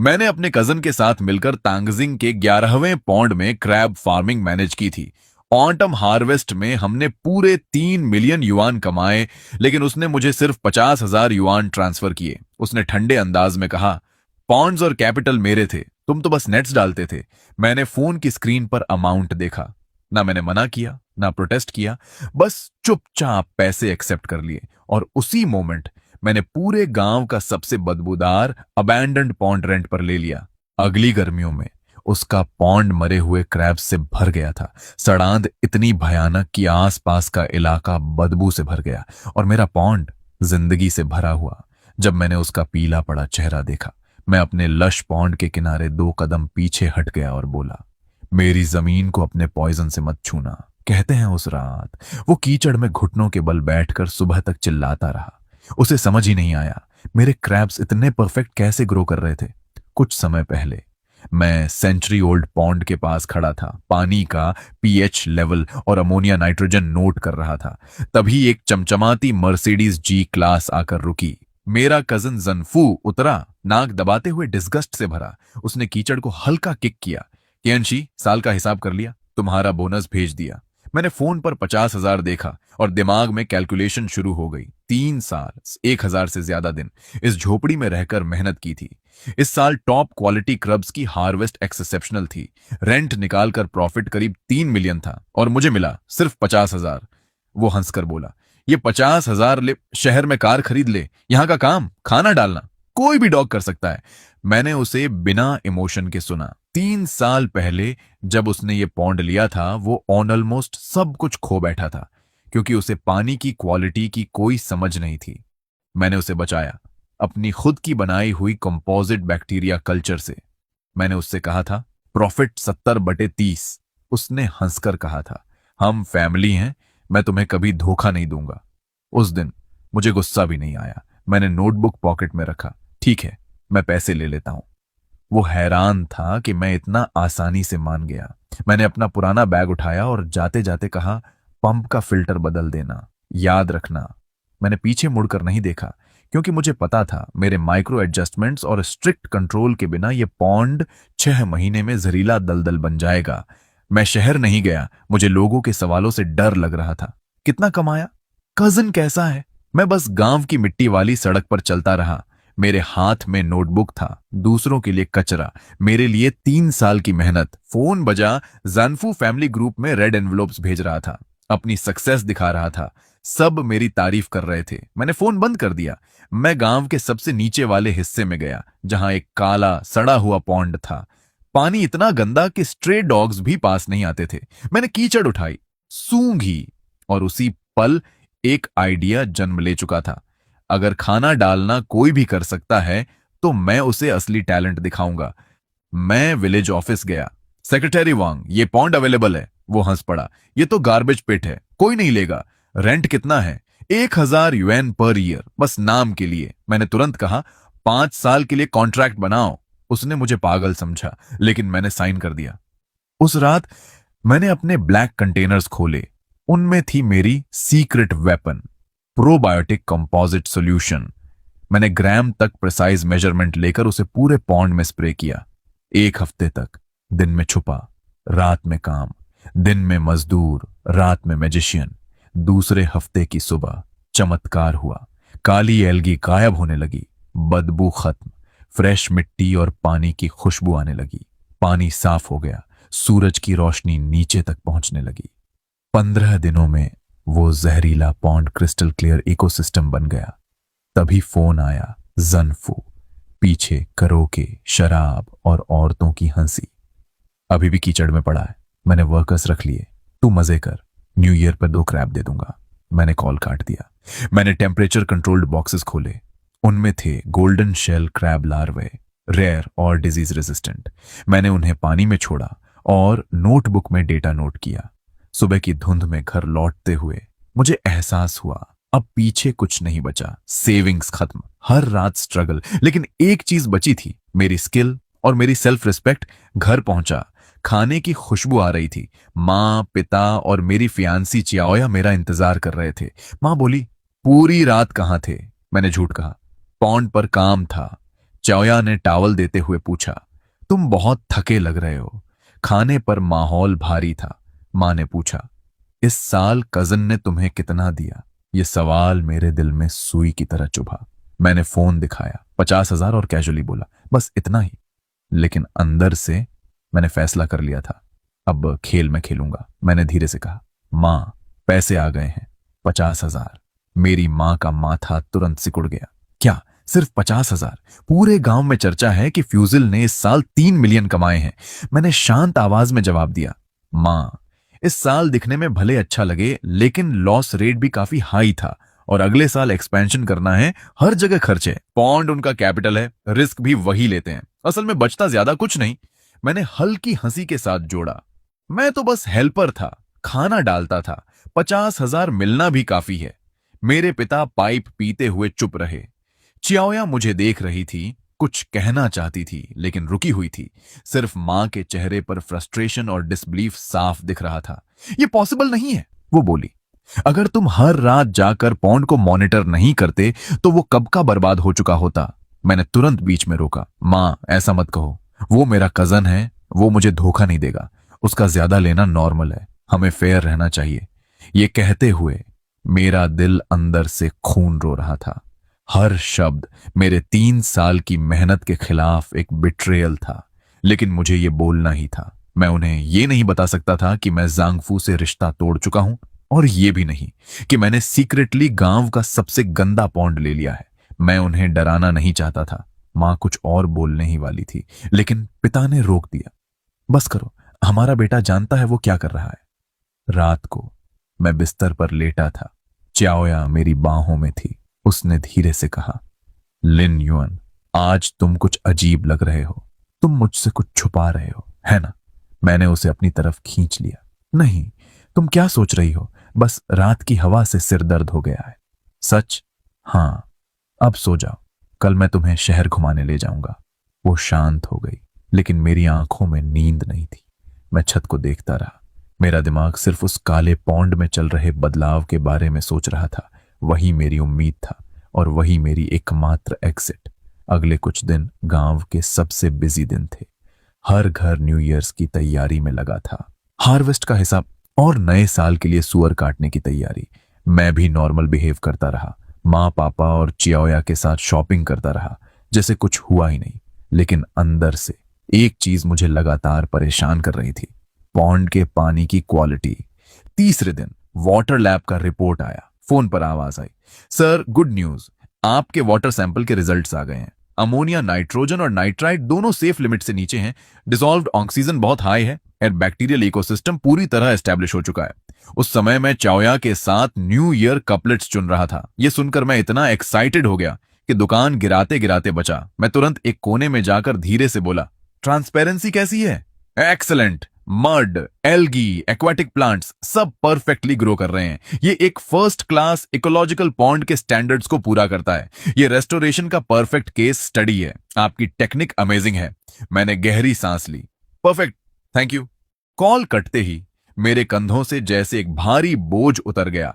मैंने अपने कजन के साथ मिलकर तांगजिंग के 11वें पौंड में क्रैब फार्मिंग मैनेज की थी। ऑटम हार्वेस्ट में हमने पूरे 3 मिलियन युआन कमाए, लेकिन उसने मुझे सिर्फ 50,000 युआन ट्रांसफर किए। उसने ठंडे अंदाज में कहा, पॉन्ड्स और कैपिटल मेरे थे, तुम तो बस नेट्स डालते थे। मैंने फोन की स्क्रीन पर अमाउंट देखा। ना मैंने मना किया, ना प्रोटेस्ट किया, बस चुपचाप पैसे एक्सेप्ट कर लिए। और उसी मोमेंट मैंने पूरे गांव का सबसे बदबूदार अबैंडन्ड पॉन्ड रेंट पर ले लिया। अगली गर्मियों में उसका पॉन्ड मरे हुए क्रैब्स से भर गया था। सड़ांध इतनी भयानक कि आसपास का इलाका बदबू से भर गया और मेरा पॉन्ड जिंदगी से भरा हुआ। जब मैंने उसका पीला पड़ा चेहरा देखा, मैं अपने लश पॉन्ड के किनारे 2 कदम पीछे हट गया और बोला, मेरी जमीन को अपने पॉइजन से मत छूना। कहते हैं उस रात वो कीचड़ में घुटनों के बल बैठकर सुबह तक चिल्लाता रहा। उसे समझ ही नहीं आया मेरे क्रैब्स इतने परफेक्ट कैसे ग्रो कर रहे थे। कुछ समय पहले मैं सेंचुरी ओल्ड पॉन्ड के पास खड़ा था, पानी का पीएच लेवल और अमोनिया नाइट्रोजन नोट कर रहा था। तभी एक चमचमाती मर्सिडीज जी क्लास आकर रुकी। मेरा कजन जनफू उतरा, नाक दबाते हुए डिस्गस्ट से भरा। उसने कीचड़ को हल्का किक किया। कियंशी, साल का हिसाब कर लिया, तुम्हारा बोनस भेज दिया। मैंने फोन पर 50,000 देखा और दिमाग में कैलकुलेशन शुरू हो गई। 3 साल, 1,000 से ज्यादा दिन इस झोपड़ी में रहकर मेहनत की थी। इस साल टॉप क्वालिटी क्रब्स की हार्वेस्ट एक्सेप्शनल थी। रेंट निकालकर प्रॉफिट करीब 3 मिलियन था और मुझे मिला सिर्फ 50,000। वो हंसकर बोला, ये 50,000 ले शहर में कार खरीद ले, यहां का काम खाना डालना कोई भी डॉग कर सकता है। मैंने उसे बिना इमोशन के सुना। 3 साल पहले जब उसने ये पौंड लिया था, वो ऑन ऑलमोस्ट सब कुछ खो बैठा था, क्योंकि उसे पानी की क्वालिटी की कोई समझ नहीं थी। मैंने उसे बचाया अपनी खुद की बनाई हुई कंपोजिट बैक्टीरिया कल्चर से। मैंने उससे कहा था, प्रॉफिट 70/30। उसने हंसकर कहा था, हम फैमिली हैं, मैं तुम्हें कभी धोखा नहीं दूंगा। उस दिन मुझे गुस्सा भी नहीं आया। मैंने नोटबुक पॉकेट में रखा। ठीक है, मैं पैसे ले लेता हूं। वो हैरान था कि मैं इतना आसानी से मान गया। मैंने अपना पुराना बैग उठाया और जाते जाते कहा, पंप का फिल्टर बदल देना, याद रखना। मैंने पीछे मुड़कर नहीं देखा, क्योंकि मुझे पता था मेरे माइक्रो एडजस्टमेंट्स और स्ट्रिक्ट कंट्रोल के बिना ये पॉन्ड 6 महीने में जहरीला दलदल बन जाएगा। मैं शहर नहीं गया, मुझे लोगों के सवालों से डर लग रहा था। कितना कमाया? कजन कैसा है? मैं बस गांव की मिट्टी वाली सड़क पर चलता रहा। मेरे हाथ में नोटबुक था, दूसरों के लिए कचरा, मेरे लिए 3 साल की मेहनत। फोन बजा। जानफू फैमिली ग्रुप में रेड एनवलप्स भेज रहा था, अपनी सक्सेस दिखा रहा था। सब मेरी तारीफ कर रहे थे। मैंने फोन बंद कर दिया। मैं गांव के सबसे नीचे वाले हिस्से में गया, जहां एक काला सड़ा हुआ पॉन्ड था। पानी इतना गंदा कि स्ट्रे डॉग्स भी पास नहीं आते थे। मैंने कीचड़ उठाई, सूंघी, और उसी पल एक आइडिया जन्म ले चुका था। अगर खाना डालना कोई भी कर सकता है, तो मैं उसे असली टैलेंट दिखाऊंगा। मैं विलेज ऑफिस गया। सेक्रेटरी वांग, ये पॉन्ड अवेलेबल है। वो हंस पड़ा, ये तो गार्बेज पिट है, कोई नहीं लेगा। रेंट कितना है? 1,000 युएन पर ईयर, बस नाम के लिए। मैंने तुरंत कहा, 5 साल के लिए कॉन्ट्रैक्ट बनाओ। उसने मुझे पागल समझा, लेकिन मैंने साइन कर दिया। उस रात मैंने अपने ब्लैक कंटेनर्स खोले। उनमें थी मेरी secret weapon, probiotic composite solution. मैंने ग्राम तक प्रिसाइज मेजरमेंट लेकर उसे पूरे पॉन्ड में स्प्रे किया। 1 हफ्ते तक, दिन में छुपा, रात में काम, दिन में मजदूर, रात में मैजिशियन। दूसरे हफ्ते की सुबह चमत्कार हुआ। काली एल्गी गायब होने लगी, बदबू खत्म, फ्रेश मिट्टी और पानी की खुशबू आने लगी। पानी साफ हो गया, सूरज की रोशनी नीचे तक पहुंचने लगी। 15 दिनों में वो जहरीला पॉन्ड क्रिस्टल क्लियर इकोसिस्टम बन गया। तभी फोन आया, जनफू। पीछे करोके, शराब और औरतों की हंसी। अभी भी कीचड़ में पड़ा है, मैंने वर्कर्स रख लिए, तू मजे कर, न्यू ईयर पर 2 क्रैब दे दूंगा। मैंने कॉल काट दिया। मैंने टेम्परेचर कंट्रोल्ड बॉक्सेस खोले। उनमें थे गोल्डन शेल क्रैब लार्वे, रेयर और डिजीज रेजिस्टेंट। मैंने उन्हें पानी में छोड़ा और नोटबुक में डेटा नोट किया। सुबह की धुंध में घर लौटते हुए मुझे एहसास हुआ, अब पीछे कुछ नहीं बचा। सेविंग्स खत्म, हर रात स्ट्रगल, लेकिन एक चीज बची थी, मेरी स्किल और मेरी सेल्फ रिस्पेक्ट। घर पहुंचा, खाने की खुशबू आ रही थी। माँ, पिता और मेरी फियांसी चियाओया मेरा इंतजार कर रहे थे। माँ बोली, पूरी रात कहाँ थे? मैंने झूठ कहा, पॉन्ड पर काम था। चाओया ने टॉवल देते हुए पूछा। तुम बहुत थके लग रहे हो। खाने पर माहौल भारी था। माँ ने पूछा, इस साल कजन ने तुम्हें कितना दिया? ये सवाल मेरे दिल में सुई की तरह चुभा। मैंने फोन दिखाया, 50,000, और कैजुअली बोला, बस इतना ही। लेकिन अंदर से मैंने फैसला कर लिया था, अब खेल मैं खेलूंगा। मैंने धीरे से कहा, माँ, पैसे आ गए हैं, 50,000। मेरी माँ का माथा तुरंत सिकुड़ गया। क्या, सिर्फ 50,000? पूरे गांव में चर्चा है कि फ्यूजिल ने इस साल 3 मिलियन कमाए हैं। मैंने शांत आवाज में जवाब दिया, माँ, इस साल दिखने में भले अच्छा लगे, लेकिन लॉस रेट भी काफी हाई था और अगले साल एक्सपेंशन करना है, हर जगह खर्च है। पॉन्ड उनका कैपिटल है, रिस्क भी वही लेते हैं। असल में बचता ज्यादा कुछ नहीं। मैंने हल्की हंसी के साथ जोड़ा, मैं तो बस हेल्पर था, खाना डालता था। 50,000 मिलना भी काफी है। मेरे पिता पाइप पीते हुए चुप रहे। चियाओया मुझे देख रही थी, कुछ कहना चाहती थी लेकिन रुकी हुई थी। सिर्फ मां के चेहरे पर फ्रस्ट्रेशन और डिसबिलीफ साफ दिख रहा था। यह पॉसिबल नहीं है, वो बोली। अगर तुम हर रात जाकर पॉन्ड को मॉनिटर नहीं करते तो वो कब का बर्बाद हो चुका होता। मैंने तुरंत बीच में रोका, मां, ऐसा मत कहो। वो मेरा कजन है, वो मुझे धोखा नहीं देगा। उसका ज्यादा लेना नॉर्मल है, हमें फेयर रहना चाहिए। ये कहते हुए मेरा दिल अंदर से खून रो रहा था। हर शब्द मेरे 3 साल की मेहनत के खिलाफ एक बिट्रेयल था। लेकिन मुझे ये बोलना ही था। मैं उन्हें ये नहीं बता सकता था कि मैं जांगफू से रिश्ता तोड़ चुका हूं, और ये भी नहीं कि मैंने सीक्रेटली गांव का सबसे गंदा पॉन्ड ले लिया है। मैं उन्हें डराना नहीं चाहता था। मां कुछ और बोलने ही वाली थी, लेकिन पिता ने रोक दिया। बस करो, हमारा बेटा जानता है वो क्या कर रहा है। रात को मैं बिस्तर पर लेटा था। चाओया मेरी बाहों में थी। उसने धीरे से कहा, लिन युअन, आज तुम कुछ अजीब लग रहे हो। तुम मुझसे कुछ छुपा रहे हो, है ना? मैंने उसे अपनी तरफ खींच लिया। नहीं, तुम क्या सोच रही हो? बस रात की हवा से सिर दर्द हो गया है। सच? हाँ। अब सो जाओ, कल मैं तुम्हें शहर घुमाने ले जाऊंगा। वो शांत हो गई, लेकिन मेरी आंखों में नींद नहीं थी। मैं छत को देखता रहा। मेरा दिमाग सिर्फ उस काले पॉन्ड में चल रहे बदलाव के बारे में सोच रहा था। वही मेरी उम्मीद था और वही मेरी एकमात्र एग्जिट। अगले कुछ दिन गांव के सबसे बिजी दिन थे। हर घर न्यू ईयर्स की तैयारी में लगा था, हार्वेस्ट का हिसाब और नए साल के लिए सुअर काटने की तैयारी। मैं भी नॉर्मल बिहेव करता रहा, माँ, पापा और चियाओया के साथ शॉपिंग करता रहा, जैसे कुछ हुआ ही नहीं। लेकिन अंदर से एक चीज मुझे लगातार परेशान कर रही थी, पॉन्ड के पानी की क्वालिटी। तीसरे दिन वाटर लैब का रिपोर्ट आया। फोन पर आवाज आई, सर, गुड न्यूज, आपके वाटर सैंपल के रिजल्ट्स आ गए हैं। अमोनिया, नाइट्रोजन और नाइट्राइट दोनों सेफ लिमिट से नीचे हैं। डिसॉल्व्ड ऑक्सीजन बहुत हाई है और बैक्टीरियल इकोसिस्टम पूरी तरह एस्टेब्लिश हो चुका है। उस समय मैं चाओया के साथ न्यू ईयर कपलेट्स चुन रहा था। यह सुनकर मैं इतना एक्साइटेड हो गया कि दुकान गिराते गिराते बचा। मैं तुरंत एक कोने में जाकर धीरे से बोला, ट्रांसपेरेंसी कैसी है? Excellent. Mud, algae, aquatic plants सब परफेक्टली ग्रो कर रहे हैं। ये एक फर्स्ट क्लास इकोलॉजिकल पॉन्ड के स्टैंडर्ड्स को पूरा करता है। ये रेस्टोरेशन का परफेक्ट केस स्टडी है। आपकी टेक्निक अमेजिंग है। मैंने गहरी सांस ली। Perfect, thank you. कॉल कटते ही मेरे कंधों से जैसे एक भारी बोझ उतर गया।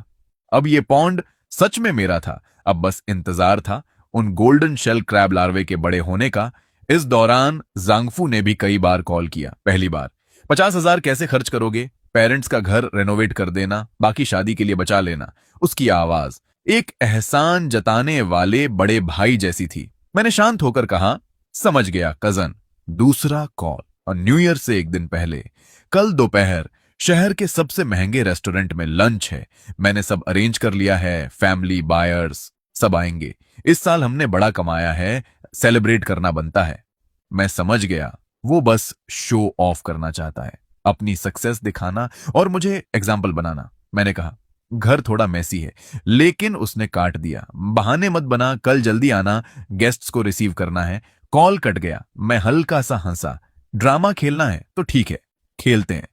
अब ये पॉन्ड सच में मेरा था। अब बस इंतजार था उन गोल्डन शेल क्रैब लार्वे के बड़े होने का। इस दौरान जांगफू ने भी कई बार कॉल किया। पहली बार, 50,000 कैसे खर्च करोगे? पेरेंट्स का घर रेनोवेट कर देना, बाकी शादी के लिए बचा लेना। उसकी आवाज एक एहसान जताने वाले बड़े भाई जैसी थी। मैंने शांत होकर कहा, समझ गया कजन। दूसरा कॉल, और न्यू ईयर से एक दिन पहले, कल दोपहर शहर के सबसे महंगे रेस्टोरेंट में लंच है। मैंने सब अरेंज कर लिया है, फैमिली, बायर्स सब आएंगे। इस साल हमने बड़ा कमाया है, सेलिब्रेट करना बनता है। मैं समझ गया वो बस शो ऑफ करना चाहता है, अपनी सक्सेस दिखाना और मुझे एग्जाम्पल बनाना। मैंने कहा, घर थोड़ा मैसी है, लेकिन उसने काट दिया, बहाने मत बना, कल जल्दी आना, गेस्ट्स को रिसीव करना है। कॉल कट गया। मैं हल्का सा हंसा। ड्रामा खेलना है तो ठीक है, खेलते हैं।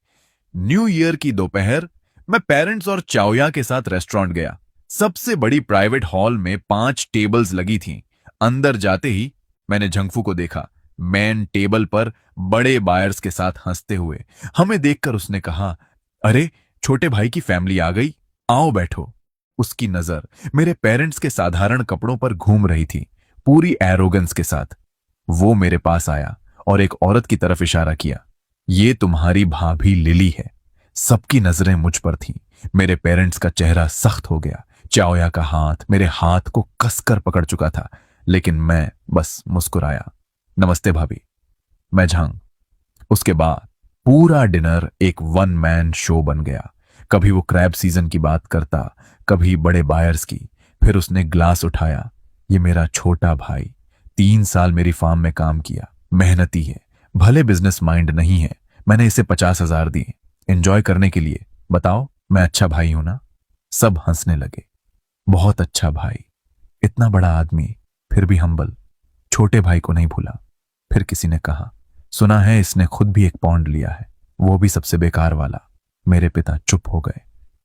न्यू ईयर की दोपहर मैं पेरेंट्स और चाओया के साथ रेस्टोरेंट गया। सबसे बड़ी प्राइवेट हॉल में 5 टेबल्स लगी थीं। अंदर जाते ही मैंने झंगफू को देखा, मेन टेबल पर बड़े बायर्स के साथ हंसते हुए। हमें देखकर उसने कहा, अरे, छोटे भाई की फैमिली आ गई, आओ बैठो। उसकी नजर मेरे पेरेंट्स के साधारण कपड़ों पर घूम रही थी, पूरी एरोगेंस के साथ। वो मेरे पास आया और एक औरत की तरफ इशारा किया। ये तुम्हारी भाभी लिली है। सबकी नजरें मुझ पर थीं। मेरे पेरेंट्स का चेहरा सख्त हो गया। चाओया का हाथ मेरे हाथ को कसकर पकड़ चुका था, लेकिन मैं बस मुस्कुराया। नमस्ते भाभी, मैं झांग। उसके बाद पूरा डिनर एक वन मैन शो बन गया। कभी वो क्रैब सीजन की बात करता, कभी बड़े बायर्स की। फिर उसने ग्लास उठाया। ये मेरा छोटा भाई, 3 साल मेरी फार्म में काम किया, मेहनती है, भले बिजनेस माइंड नहीं है। मैंने इसे 50,000 दिए एंजॉय करने के लिए। बताओ, मैं अच्छा भाई हूं ना? सब हंसने लगे। बहुत अच्छा भाई, इतना बड़ा आदमी, फिर भी हम्बल, छोटे भाई को नहीं भूला। फिर किसी ने कहा, सुना है इसने खुद भी एक पॉन्ड लिया है, वो भी सबसे बेकार वाला। मेरे पिता चुप हो गए।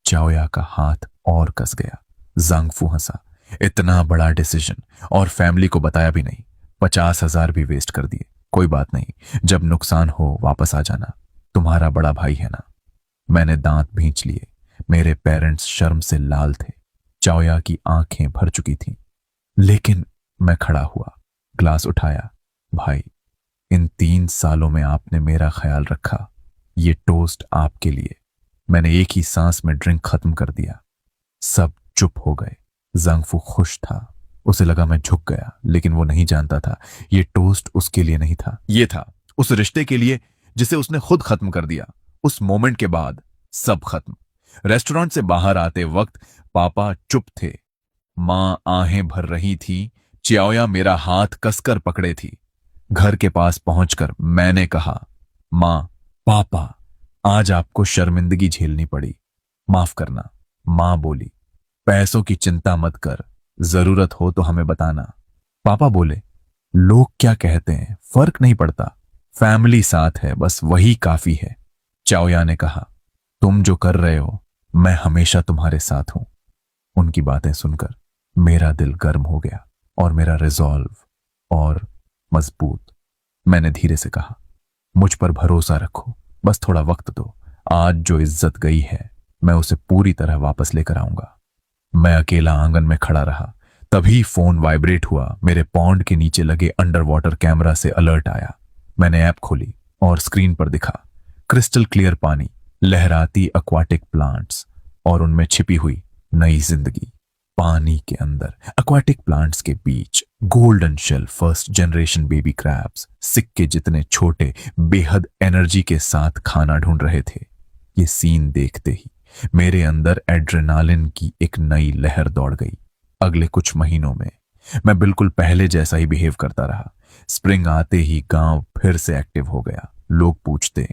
चाओया का हाथ और कस गया। जांगफू हंसा। इतना बड़ा डिसीजन और फैमिली को बताया भी नहीं। 50,000 भी वेस्ट कर दिए। कोई बात नहीं, जब नुकसान हो वापस आ जाना। तुम्हारा बड़ा भाई है ना। मैंने दांत भींच लिए। मेरे पेरेंट्स शर्म से लाल थे। चाओया की आंखें भर चुकी थीं। लेकिन मैं खड़ा हुआ, ग्लास उठाया। भाई, इन 3 सालों में आपने मेरा ख्याल रखा। ये टोस्ट आपके लिए। मैंने एक ही सांस में ड्रिंक खत्म कर दिया। सब चुप हो गए। जांगफू खुश था। उसे लगा मैं झुक गया, लेकिन वो नहीं जानता था ये टोस्ट उसके लिए नहीं था। ये था उस रिश्ते के लिए जिसे उसने खुद खत्म कर दिया। उस मोमेंट के बाद सब खत्म। रेस्टोरेंट से बाहर आते वक्त पापा चुप थे। मां आहें भर रही थी। च्याओया मेरा हाथ कसकर पकड़े थी। घर के पास पहुंचकर मैंने कहा, मां, पापा, आज आपको शर्मिंदगी झेलनी पड़ी, माफ करना। मां बोली, पैसों की चिंता मत कर, जरूरत हो तो हमें बताना। पापा बोले, लोग क्या कहते हैं फर्क नहीं पड़ता, फैमिली साथ है, बस वही काफी है। चाओया ने कहा, तुम जो कर रहे हो मैं हमेशा तुम्हारे साथ हूं। उनकी बातें सुनकर मेरा दिल गर्म हो गया और मेरा रिजॉल्व और मजबूत। मैंने धीरे से कहा, मुझ पर भरोसा रखो, बस थोड़ा वक्त दो। आज जो इज्जत गई है मैं उसे पूरी तरह वापस लेकर आऊंगा। मैं अकेला आंगन में खड़ा रहा। तभी फोन वाइब्रेट हुआ। मेरे पॉन्ड के नीचे लगे अंडर वाटर कैमरा से अलर्ट आया। मैंने ऐप खोली और स्क्रीन पर दिखा क्रिस्टल क्लियर पानी, लहराती एक्वाटिक प्लांट्स और उनमें छिपी हुई नई जिंदगी। पानी के अंदर एक्वाटिक प्लांट्स के बीच golden shell first generation baby crabs, सिक्के जितने छोटे, बेहद एनर्जी के साथ खाना ढूंढ रहे थे। ये सीन देखते ही मेरे अंदर एड्रेनालिन की एक नई लहर दौड़ गई। अगले कुछ महीनों में मैं बिल्कुल पहले जैसा ही बिहेव करता रहा। स्प्रिंग आते ही गांव फिर से एक्टिव हो गया। लोग पूछते,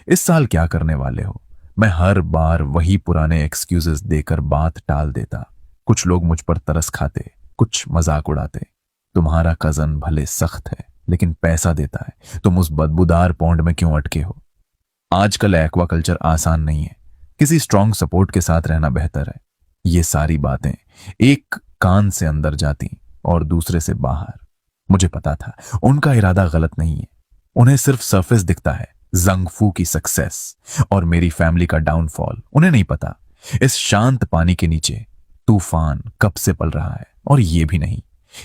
इस साल क्या करने वाले हो? मैं हर बार वही पुराने एक्सक्यूजेस देकर बात टाल देता। कुछ लोग मुझ पर तरस खाते, कुछ मजाक उड़ाते। तुम्हारा कजन भले सख्त है लेकिन पैसा देता है, तुम उस बदबूदार पौंड में क्यों अटके हो? आजकल एक्वाकल्चर आसान नहीं है, किसी स्ट्रांग सपोर्ट के साथ रहना बेहतर है। ये सारी बातें एक कान से अंदर जाती और दूसरे से बाहर। मुझे पता था उनका इरादा गलत नहीं है, उन्हें सिर्फ सरफेस दिखता है। जंगफू की सक्सेस और मेरी फैमिली का डाउनफॉल उन्हें नहीं पता। इस शांत पानी के नीचे तूफान कब से पल रहा है, और ये भी नहीं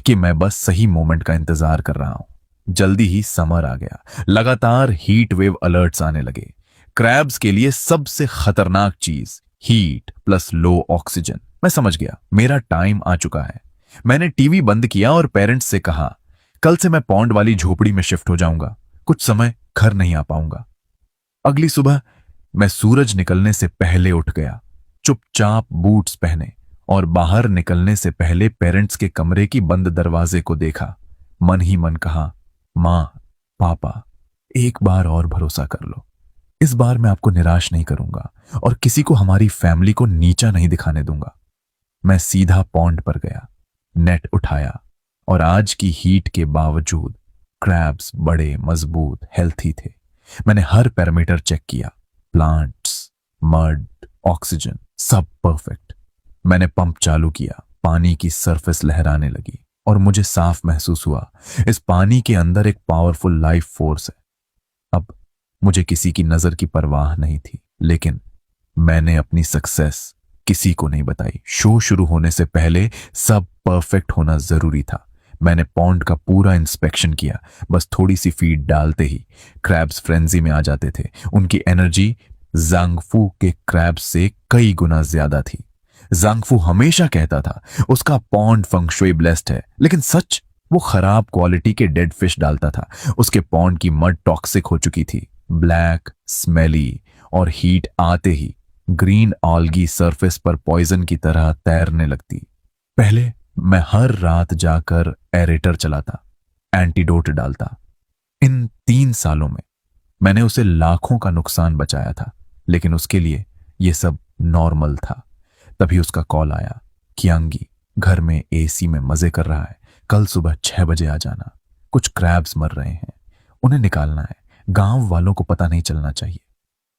कि मैं बस सही मोमेंट का इंतजार कर रहा हूं। जल्दी ही समर आ गया। लगातार हीट वेव अलर्ट्स आने लगे। क्रैब्स के लिए सबसे खतरनाक चीज हीट प्लस लो ऑक्सीजन। मैं समझ गया मेरा टाइम आ चुका है। मैंने टीवी बंद किया और पेरेंट्स से कहा, कल से मैं पौंड वाली झोपड़ी में शिफ्ट हो जाऊंगा, कुछ समय घर नहीं आ पाऊंगा। अगली सुबह मैं सूरज निकलने से पहले उठ गया, चुपचाप बूट्स पहने और बाहर निकलने से पहले पेरेंट्स के कमरे की बंद दरवाजे को देखा। मन ही मन कहा, मां, पापा, एक बार और भरोसा कर लो। इस बार मैं आपको निराश नहीं करूंगा और किसी को हमारी फैमिली को नीचा नहीं दिखाने दूंगा। मैं सीधा पॉन्ड पर गया, नेट उठाया और आज की हीट के बावजूद क्रैब्स बड़े, मजबूत, हेल्थी थे। मैंने हर पैरामीटर चेक किया, प्लांट्स, मड, ऑक्सीजन, सब परफेक्ट। मैंने पंप चालू किया, पानी की सरफेस लहराने लगी और मुझे साफ महसूस हुआ इस पानी के अंदर एक पावरफुल लाइफ फोर्स है। अब मुझे किसी की नजर की परवाह नहीं थी, लेकिन मैंने अपनी सक्सेस किसी को नहीं बताई। शो शुरू होने से पहले सब परफेक्ट होना जरूरी था। मैंने पॉन्ड का पूरा इंस्पेक्शन किया। बस थोड़ी सी फीड डालते ही क्रैब्स फ्रेंजी में आ जाते थे। उनकी एनर्जी जांगफू के क्रैब्स से कई गुना ज्यादा थी। जांगफू हमेशा कहता था उसका पॉन्ड फंगशुई ब्लेस्ड है, लेकिन सच, वो खराब क्वालिटी के डेड फिश डालता था। उसके पॉन्ड की मड टॉक्सिक हो चुकी थी, ब्लैक, स्मेली, और हीट आते ही ग्रीन ऑल्गी सरफेस पर पॉइजन की तरह तैरने लगती। पहले मैं हर रात जाकर एरेटर चलाता, एंटीडोट डालता। इन 3 सालों में मैंने उसे लाखों का नुकसान बचाया था, लेकिन उसके लिए यह सब नॉर्मल था। तभी उसका कॉल आया, कियांगी घर में एसी में मजे कर रहा है, कल सुबह 6 बजे आ जाना। कुछ क्रैब्स मर रहे हैं, उन्हें निकालना है, गांव वालों को पता नहीं चलना चाहिए।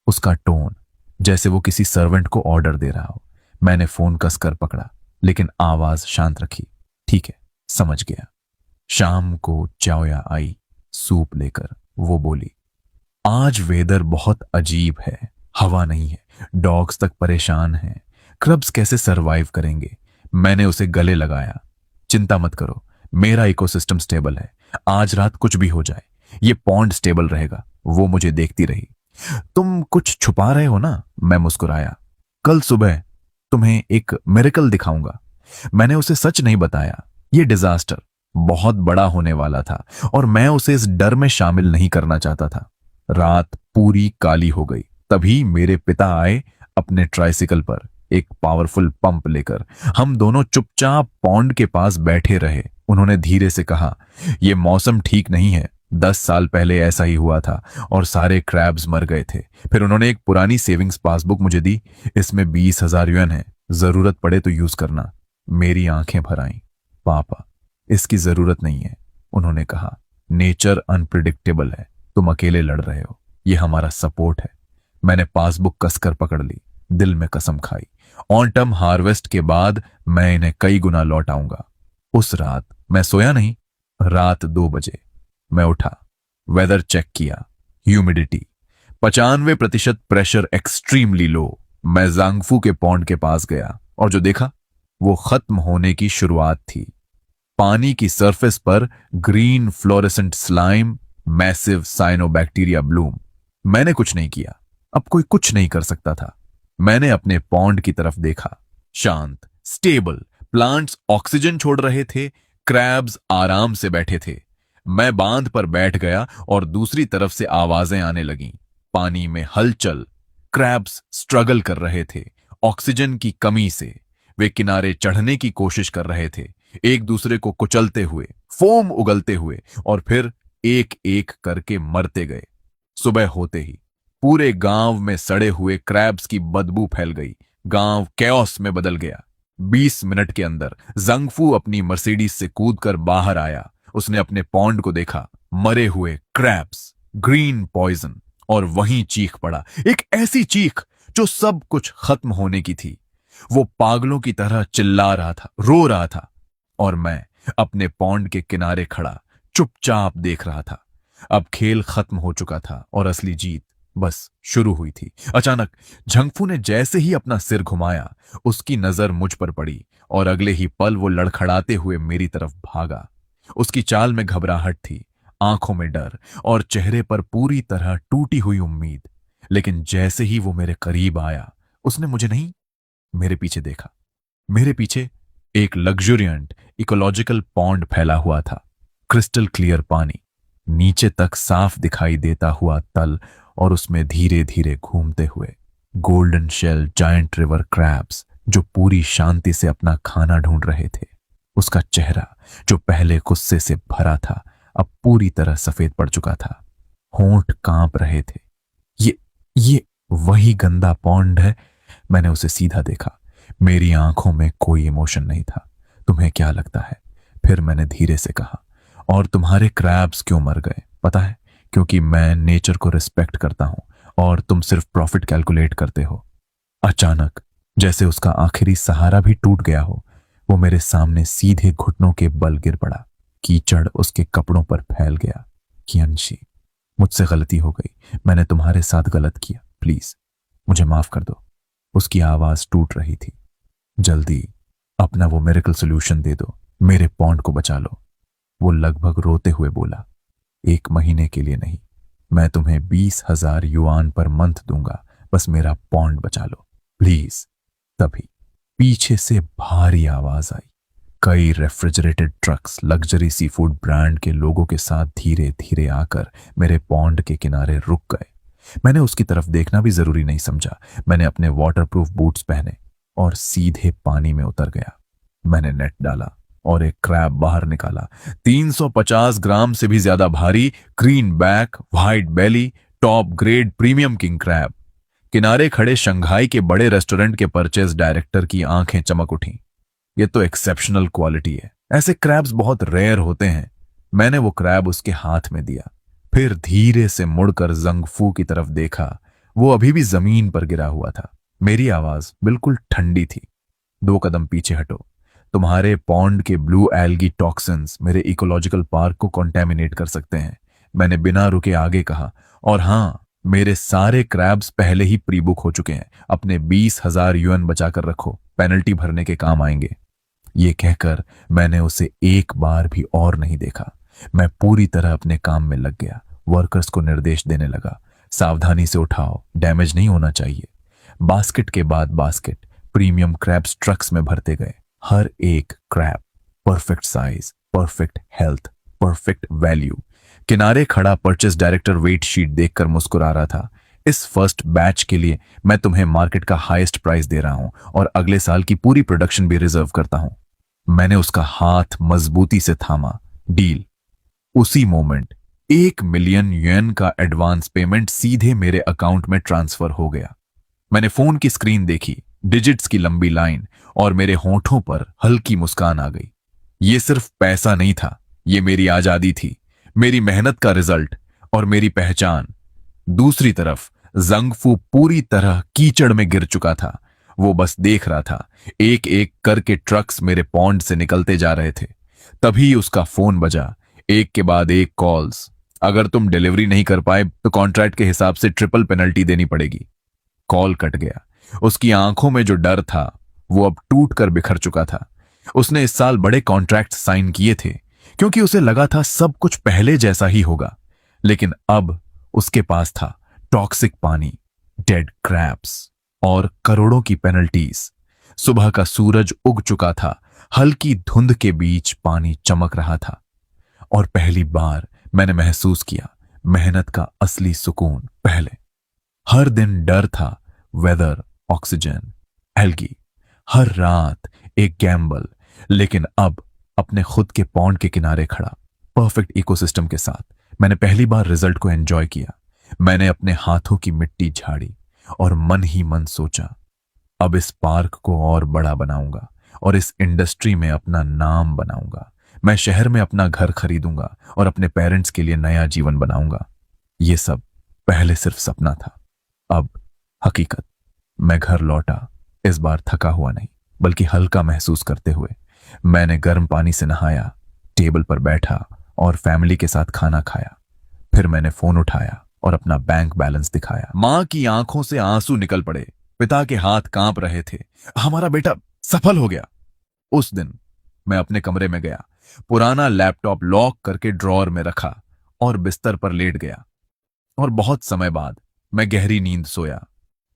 उसका टोन जैसे वो किसी सर्वेंट को ऑर्डर दे रहा हो। मैंने फोन कसकर पकड़ा, लेकिन आवाज शांत रखी। ठीक है, समझ गया। शाम को चाओया आई सूप लेकर। वो बोली, आज वेदर बहुत अजीब है, हवा नहीं है, डॉग्स तक परेशान हैं, क्रब्स कैसे सरवाइव करेंगे। मैंने उसे गले लगाया। चिंता मत करो, मेरा इकोसिस्टम स्टेबल है, आज रात कुछ भी हो जाए ये पॉन्ड स्टेबल रहेगा। वो मुझे देखती रही। तुम कुछ छुपा रहे हो ना? मैं मुस्कुराया। कल सुबह तुम्हें एक मिरेकल दिखाऊंगा। मैंने उसे सच नहीं बताया। यह डिजास्टर बहुत बड़ा होने वाला था और मैं उसे इस डर में शामिल नहीं करना चाहता था। रात पूरी काली हो गई। तभी मेरे पिता आए अपने ट्राइसिकल पर, एक पावरफुल पंप लेकर। हम दोनों चुपचाप पॉन्ड के पास बैठे रहे। उन्होंने धीरे से कहा, यह मौसम ठीक नहीं है, 10 साल पहले ऐसा ही हुआ था और सारे क्रैब्स मर गए थे। फिर उन्होंने एक पुरानी सेविंग्स पासबुक मुझे दी। इसमें 20,000 युएन है, जरूरत पड़े तो यूज करना। मेरी आंखें भर आईं। पापा, इसकी जरूरत नहीं है, उन्होंने कहा। नेचर अनप्रिडिक्टेबल है, तुम अकेले लड़ रहे हो, यह हमारा सपोर्ट है। मैंने पासबुक कसकर पकड़ ली, दिल में कसम खाई, ऑटम हार्वेस्ट के बाद मैं इन्हें कई गुना लौट आऊंगा। उस रात मैं सोया नहीं। रात 2 बजे मैं उठा, वेदर चेक किया, ह्यूमिडिटी 95%, प्रेशर एक्सट्रीमली लो। मैं जांगफू के पॉन्ड के पास गया और जो देखा वो खत्म होने की शुरुआत थी। पानी की सरफेस पर green fluorescent slime, massive cyanobacteria Bloom. मैंने कुछ नहीं किया, अब कोई कुछ नहीं कर सकता था। मैंने अपने पॉन्ड की तरफ देखा, शांत, स्टेबल, प्लांट्स ऑक्सीजन छोड़ रहे थे, क्रैब्स आराम से बैठे थे। मैं बांध पर बैठ गया और दूसरी तरफ से आवाजें आने लगीं। पानी में हलचल, क्रैब्स स्ट्रगल कर रहे थे ऑक्सीजन की कमी से। वे किनारे चढ़ने की कोशिश कर रहे थे, एक दूसरे को कुचलते हुए, फोम उगलते हुए, और फिर एक एक करके मरते गए। सुबह होते ही पूरे गांव में सड़े हुए क्रैब्स की बदबू फैल गई। गांव कैओस में बदल गया। 20 मिनट के अंदर जंगफू अपनी मर्सिडीज से कूदकर बाहर आया। उसने अपने पॉन्ड को देखा, मरे हुए क्रैब्स, ग्रीन पॉइजन, और वहीं चीख पड़ा, एक ऐसी चीख जो सब कुछ खत्म होने की थी। वो पागलों की तरह चिल्ला रहा था, रो रहा था, और मैं अपने पॉन्ड के किनारे खड़ा चुपचाप देख रहा था। अब खेल खत्म हो चुका था और असली जीत बस शुरू हुई थी। अचानक झंगफू ने जैसे ही अपना सिर घुमाया, उसकी नजर मुझ पर पड़ी और अगले ही पल वो लड़खड़ाते हुए मेरी तरफ भागा। उसकी चाल में घबराहट थी, आंखों में डर और चेहरे पर पूरी तरह टूटी हुई उम्मीद। लेकिन जैसे ही वो मेरे करीब आया, उसने मुझे नहीं, मेरे पीछे देखा। मेरे पीछे एक लग्जूरियंट इकोलॉजिकल पॉन्ड फैला हुआ था, क्रिस्टल क्लियर पानी, नीचे तक साफ दिखाई देता हुआ तल, और उसमें धीरे धीरे घूमते हुए golden shell giant river crabs जो पूरी शांति से अपना खाना ढूंढ रहे थे। उसका चेहरा जो पहले गुस्से से भरा था, अब पूरी तरह सफेद पड़ चुका था। होंठ कांप रहे थे। ये वही गंदा पॉन्ड है। मैंने उसे सीधा देखा। मेरी आंखों में कोई इमोशन नहीं था। तुम्हें क्या लगता है? फिर मैंने धीरे से कहा, और तुम्हारे क्रैब्स क्यों मर गए पता है? क्योंकि मैं नेचर को रिस्पेक्ट करता हूं और तुम सिर्फ प्रॉफिट कैलकुलेट करते हो। अचानक जैसे उसका आखिरी सहारा भी टूट गया हो, वो मेरे सामने सीधे घुटनों के बल गिर पड़ा। कीचड़ उसके कपड़ों पर फैल गया। कियांशी, मुझसे गलती हो गई, मैंने तुम्हारे साथ गलत किया, प्लीज मुझे माफ कर दो। उसकी आवाज टूट रही थी। जल्दी अपना वो मिरेकल सॉल्यूशन दे दो, मेरे पॉन्ड को बचा लो। वो लगभग रोते हुए बोला, 1 महीने के लिए नहीं, मैं तुम्हें 20,000 युआन पर मंथ दूंगा, बस मेरा पॉन्ड बचा लो प्लीज। तभी पीछे से भारी आवाज आई। कई refrigerated trucks luxury sea food brand के लोगों के साथ धीरे धीरे आकर मेरे पॉन्ड के किनारे रुक गए। मैंने उसकी तरफ देखना भी जरूरी नहीं समझा। मैंने अपने वाटरप्रूफ बूट्स पहने और सीधे पानी में उतर गया। मैंने नेट डाला और एक क्रैब बाहर निकाला। 350 ग्राम से भी ज्यादा भारी, green back, white belly, top grade premium king crab. किनारे खड़े शंघाई के बड़े रेस्टोरेंट के परचेज डायरेक्टर की आंखें चमक उठीं। ये तो एक्सेप्शनल क्वालिटी है, ऐसे क्रैब्स बहुत रेयर होते हैं। मैंने वो क्रैब उसके हाथ में दिया, फिर धीरे से मुड़कर जंगफू की तरफ देखा। वो अभी भी जमीन पर गिरा हुआ था। मेरी आवाज बिल्कुल ठंडी थी, 2 कदम पीछे हटो। तुम्हारे पॉन्ड के ब्लू एल्गी टॉक्सिन्स मेरे इकोलॉजिकल पार्क को कॉन्टेमिनेट कर सकते हैं, मैंने बिना रुके आगे कहा। और हाँ, मेरे सारे क्रैब्स पहले ही प्री बुक हो चुके हैं। अपने 20,000 युएन बचाकर रखो, पेनल्टी भरने के काम आएंगे। ये कहकर मैंने उसे एक बार भी और नहीं देखा। मैं पूरी तरह अपने काम में लग गया। वर्कर्स को निर्देश देने लगा, सावधानी से उठाओ, डैमेज नहीं होना चाहिए। बास्केट के बाद बास्केट प्रीमियम क्रैब्स ट्रक्स में भरते गए। हर एक crab perfect size, perfect health, perfect value. किनारे खड़ा परचेस डायरेक्टर वेट शीट देखकर मुस्कुरा रहा था। इस फर्स्ट बैच के लिए मैं तुम्हें मार्केट का हाईएस्ट प्राइस दे रहा हूं और अगले साल की पूरी प्रोडक्शन भी रिजर्व करता हूं। मैंने उसका हाथ मजबूती से थामा। डील। उसी मोमेंट 1 मिलियन युएन का एडवांस पेमेंट सीधे मेरे अकाउंट में ट्रांसफर हो गया। मैंने फोन की स्क्रीन देखी, डिजिट्स की लंबी लाइन, और मेरे होंठों पर हल्की मुस्कान आ गई। ये सिर्फ पैसा नहीं था, ये मेरी आजादी थी, मेरी मेहनत का रिजल्ट और मेरी पहचान। दूसरी तरफ जंगफू पूरी तरह कीचड़ में गिर चुका था। वो बस देख रहा था। एक एक करके ट्रक्स मेरे पॉन्ड से निकलते जा रहे थे। तभी उसका फोन बजा, एक के बाद एक कॉल्स। अगर तुम डिलीवरी नहीं कर पाए तो कॉन्ट्रैक्ट के हिसाब से ट्रिपल पेनल्टी देनी पड़ेगी। कॉल कट गया। उसकी आंखों में जो डर था वो अब टूट कर बिखर चुका था। उसने इस साल बड़े कॉन्ट्रैक्ट साइन किए थे क्योंकि उसे लगा था सब कुछ पहले जैसा ही होगा, लेकिन अब उसके पास था टॉक्सिक पानी, डेड क्रैब्स और करोड़ों की पेनल्टीज। सुबह का सूरज उग चुका था, हल्की धुंध के बीच पानी चमक रहा था और पहली बार मैंने महसूस किया मेहनत का असली सुकून। पहले हर दिन डर था, वेदर, ऑक्सीजन, एल्गी, हर रात एक गैम्बल, लेकिन अब अपने खुद के पॉन्ड के किनारे खड़ा, परफेक्ट इकोसिस्टम के साथ, मैंने पहली बार रिजल्ट को एंजॉय किया। मैंने अपने हाथों की मिट्टी झाड़ी और मन ही मन सोचा, अब इस पार्क को और बड़ा बनाऊंगा और इस इंडस्ट्री में अपना नाम बनाऊंगा। मैं शहर में अपना घर खरीदूंगा और अपने पेरेंट्स के लिए नया जीवन बनाऊंगा। ये सब पहले सिर्फ सपना था, अब हकीकत। मैं घर लौटा, इस बार थका हुआ नहीं बल्कि हल्का महसूस करते हुए। मैंने गर्म पानी से नहाया, टेबल पर बैठा और फैमिली के साथ खाना खाया। फिर मैंने फोन उठाया और अपना बैंक बैलेंस दिखाया। मां की आंखों से आंसू निकल पड़े, पिता के हाथ कांप रहे थे। हमारा बेटा सफल हो गया। उस दिन मैं अपने कमरे में गया, पुराना लैपटॉप लॉक करके ड्रॉअर में रखा और बिस्तर पर लेट गया और बहुत समय बाद मैं गहरी नींद सोया।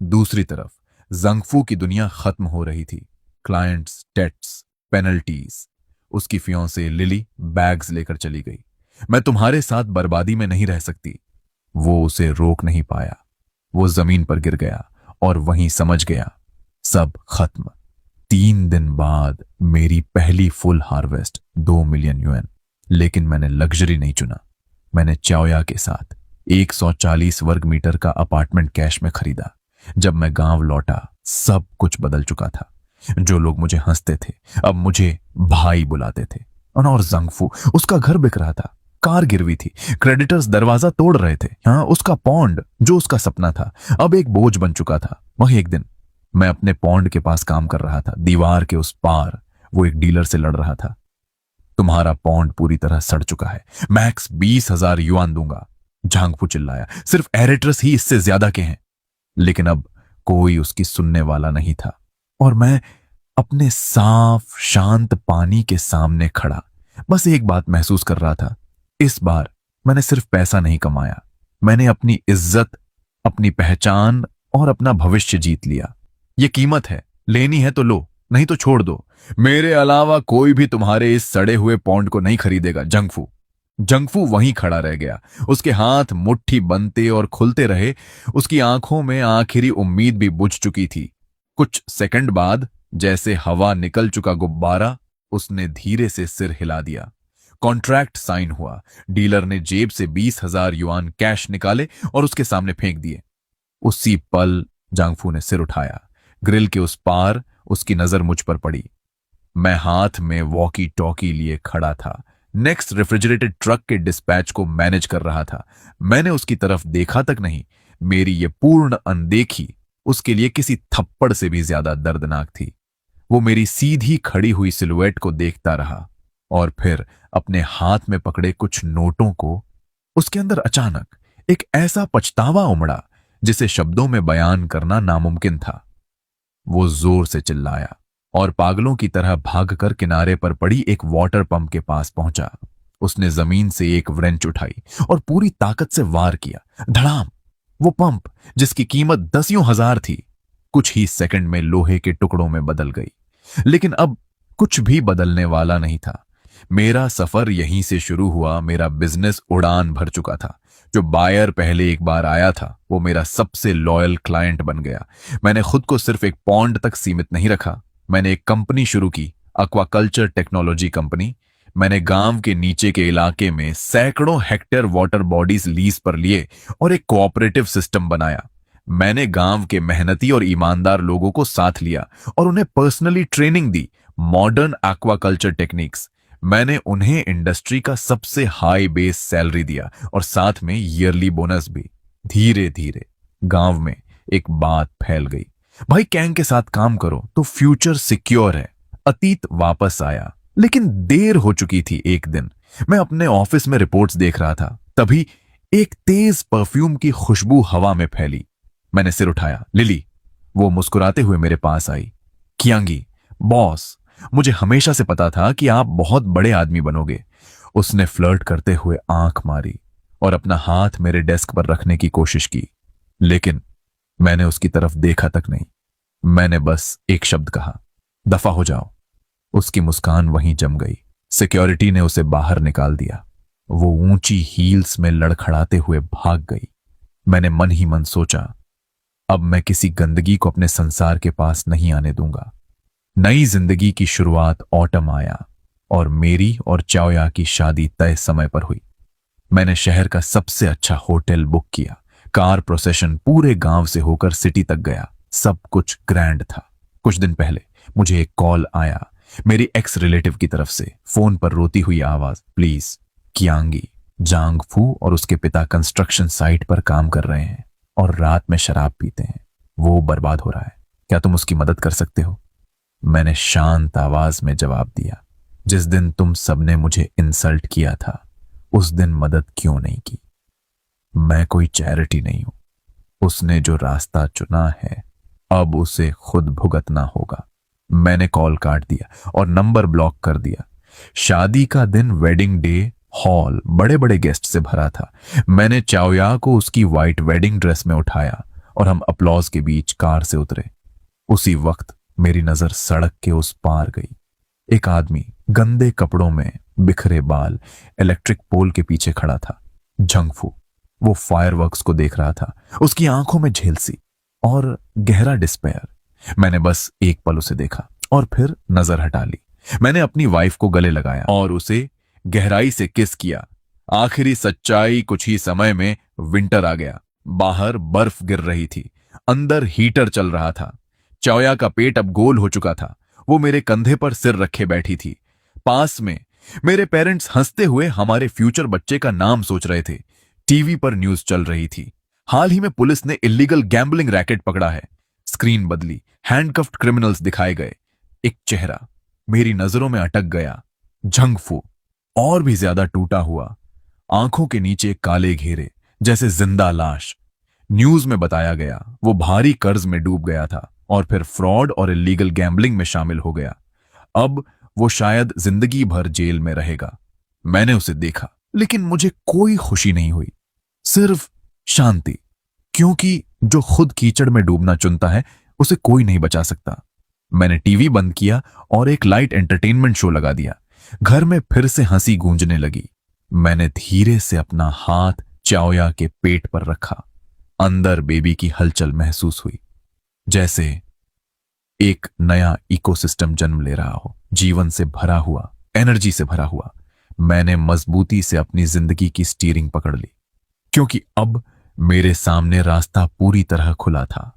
दूसरी तरफ जंगफू की दुनिया खत्म हो रही थी। Clients, dates, penalties. उसकी फियांसे लिली बैग्स लेकर चली गई। मैं तुम्हारे साथ बर्बादी में नहीं रह सकती। वो उसे रोक नहीं पाया। वो जमीन पर गिर गया और वहीं समझ गया, सब खत्म। 3 दिन बाद मेरी पहली फुल हार्वेस्ट 2 मिलियन युएन। लेकिन मैंने लग्जरी नहीं चुना। मैंने चाओया के साथ 140 वर्ग मीटर का अपार्टमेंट कैश में खरीदा। जब मैं गांव लौटा, सब कुछ बदल चुका था। जो लोग मुझे हंसते थे अब मुझे भाई बुलाते थे। और जंगफू, उसका घर बिक रहा था, कार गिरवी थी, क्रेडिटर्स दरवाजा तोड़ रहे थे। हाँ, उसका पॉन्ड जो उसका सपना था अब एक बोझ बन चुका था। वही एक दिन मैं अपने पॉन्ड के पास काम कर रहा था। दीवार के उस पार वो एक डीलर से लड़ रहा था। तुम्हारा पॉन्ड पूरी तरह सड़ चुका है, मैक्स 20,000 युआन दूंगा। झांगफू चिल्लाया, सिर्फ एरेट्रस ही इससे ज्यादा के हैं। लेकिन अब कोई उसकी सुनने वाला नहीं था और मैं अपने साफ शांत पानी के सामने खड़ा, बस एक बात महसूस कर रहा था, इस बार मैंने सिर्फ पैसा नहीं कमाया, मैंने अपनी इज्जत, अपनी पहचान और अपना भविष्य जीत लिया। ये कीमत है, लेनी है तो लो, नहीं तो छोड़ दो। मेरे अलावा कोई भी तुम्हारे इस सड़े हुए पौंड को नहीं खरीदेगा। जंगफू जंगफू वहीं खड़ा रह गया। उसके हाथ मुट्ठी बनते और खुलते रहे। उसकी आंखों में आखिरी उम्मीद भी बुझ चुकी थी। कुछ सेकंड बाद, जैसे हवा निकल चुका गुब्बारा, उसने धीरे से सिर हिला दिया। कॉन्ट्रैक्ट साइन हुआ। डीलर ने जेब से 20,000 युआन कैश निकाले और उसके सामने फेंक दिए। उसी पल जांगफू ने सिर उठाया। ग्रिल के उस पार उसकी नजर मुझ पर पड़ी। मैं हाथ में वॉकी टॉकी लिए खड़ा था, नेक्स्ट रेफ्रिजरेटेड ट्रक के डिस्पैच को मैनेज कर रहा था। मैंने उसकी तरफ देखा तक नहीं। मेरी ये पूर्ण अनदेखी उसके लिए किसी थप्पड़ से भी ज्यादा दर्दनाक थी। वो मेरी सीधी खड़ी हुई सिलुएट को देखता रहा और फिर अपने हाथ में पकड़े कुछ नोटों को। उसके अंदर अचानक एक ऐसा पछतावा उमड़ा जिसे शब्दों में बयान करना नामुमकिन था। वो जोर से चिल्लाया और पागलों की तरह भागकर किनारे पर पड़ी एक वाटर पंप के पास पहुंचा। उसने जमीन से एक व्रेंच उठाई और पूरी ताकत से वार किया। धड़ाम! वो पंप, जिसकी कीमत 10,000 थी, कुछ ही सेकंड में लोहे के टुकड़ों में बदल गई। लेकिन अब कुछ भी बदलने वाला नहीं था। मेरा सफर यहीं से शुरू हुआ। मेरा बिजनेस उड़ान भर चुका था। जो बायर पहले एक बार आया था, वो मेरा सबसे लॉयल क्लाइंट बन गया। मैंने खुद को सिर्फ एक पॉन्ड तक सीमित नहीं रखा। मैंने एक कंपनी शुरू की, एक्वाकल्चर टेक्नोलॉजी कंपनी। मैंने गांव के नीचे के इलाके में सैकड़ों हेक्टेयर वाटर बॉडीज लीज पर लिए और एक कोऑपरेटिव सिस्टम बनाया। मैंने गांव के मेहनती और ईमानदार लोगों को साथ लिया और उन्हें पर्सनली ट्रेनिंग दी, मॉडर्न एक्वाकल्चर टेक्निक्स। मैंने उन्हें इंडस्ट्री का सबसे हाई बेस सैलरी दिया और साथ में ईयरली बोनस भी। धीरे धीरे गांव में एक बात फैल गई, भाई कैंग के साथ काम करो तो फ्यूचर सिक्योर है। अतीत वापस आया, लेकिन देर हो चुकी थी। एक दिन मैं अपने ऑफिस में रिपोर्ट्स देख रहा था, तभी एक तेज परफ्यूम की खुशबू हवा में फैली। मैंने सिर उठाया। लिली, वो मुस्कुराते हुए मेरे पास आई। कियांगी, बॉस, मुझे हमेशा से पता था कि आप बहुत बड़े आदमी बनोगे। उसने फ्लर्ट करते हुए आंख मारी और अपना हाथ मेरे डेस्क पर रखने की कोशिश की, लेकिन मैंने उसकी तरफ देखा तक नहीं। मैंने बस एक शब्द कहा, दफा हो जाओ। उसकी मुस्कान वहीं जम गई। सिक्योरिटी ने उसे बाहर निकाल दिया। वो ऊंची हील्स में लड़खड़ाते हुए भाग गई। मैंने मन ही मन सोचा, अब मैं किसी गंदगी को अपने संसार के पास नहीं आने दूंगा। नई जिंदगी की शुरुआत ऑटम आया और मेरी और चाओया की शादी तय समय पर हुई। मैंने शहर का सबसे अच्छा होटल बुक किया। कार प्रोसेशन पूरे गांव से होकर सिटी तक गया। सब कुछ ग्रैंड था। कुछ दिन पहले मुझे एक कॉल आया, मेरी एक्स रिलेटिव की तरफ से। फोन पर रोती हुई आवाज, प्लीज, कियांगी, जांगफू और उसके पिता कंस्ट्रक्शन साइट पर काम कर रहे हैं और रात में शराब पीते हैं। वो बर्बाद हो रहा है, क्या तुम उसकी मदद कर सकते हो? मैंने शांत आवाज में जवाब दिया, जिस दिन तुम सबने मुझे इंसल्ट किया था, उस दिन मदद क्यों नहीं की? मैं कोई चैरिटी नहीं हूं। उसने जो रास्ता चुना है, अब उसे खुद भुगतना होगा। मैंने कॉल काट दिया और नंबर ब्लॉक कर दिया। शादी का दिन, वेडिंग डे, हॉल बड़े बड़े गेस्ट से भरा था। मैंने चाओया को उसकी व्हाइट वेडिंग ड्रेस में उठाया और हम अपलॉज के बीच कार से उतरे। उसी वक्त मेरी नजर सड़क के उस पार गई। एक आदमी गंदे कपड़ों में, बिखरे बाल, इलेक्ट्रिक पोल के पीछे खड़ा था। जंगफू। वो फायरवर्क्स को देख रहा था। उसकी आंखों में झेलसी और गहरा डिस्पेयर। मैंने बस एक पल उसे देखा और फिर नजर हटा ली। मैंने अपनी वाइफ को गले लगाया और उसे गहराई से किस किया। आखिरी सच्चाई, कुछ ही समय में विंटर आ गया। बाहर बर्फ गिर रही थी, अंदर हीटर चल रहा था। चाओया का पेट अब गोल हो चुका था। वो मेरे कंधे पर सिर रखे बैठी थी। पास में मेरे पेरेंट्स हंसते हुए हमारे फ्यूचर बच्चे का नाम सोच रहे थे। टीवी पर न्यूज चल रही थी, हाल ही में पुलिस ने इलीगल गैम्बलिंग रैकेट पकड़ा है। स्क्रीन बदली, हैंडकफ्ड क्रिमिनल्स दिखाए गए। एक चेहरा मेरी नजरों में अटक गया, जंगफू, और भी ज्यादा टूटा हुआ, आंखों के नीचे काले घेरे, जैसे जिंदा लाश। न्यूज में बताया गया वो भारी कर्ज में डूब गया था और फिर फ्रॉड और इलीगल गैम्बलिंग में शामिल हो गया। अब वो शायद जिंदगी भर जेल में रहेगा। मैंने उसे देखा, लेकिन मुझे कोई खुशी नहीं हुई, सिर्फ शांति, क्योंकि जो खुद कीचड़ में डूबना चुनता है उसे कोई नहीं बचा सकता। मैंने टीवी बंद किया और एक लाइट एंटरटेनमेंट शो लगा दिया। घर में फिर से हंसी गूंजने लगी। मैंने धीरे से अपना हाथ चाओया के पेट पर रखा। अंदर बेबी की हलचल महसूस हुई, जैसे एक नया इकोसिस्टम जन्म ले रहा हो, जीवन से भरा हुआ, एनर्जी से भरा हुआ। मैंने मजबूती से अपनी जिंदगी की स्टीयरिंग पकड़ ली, क्योंकि अब मेरे सामने रास्ता पूरी तरह खुला था।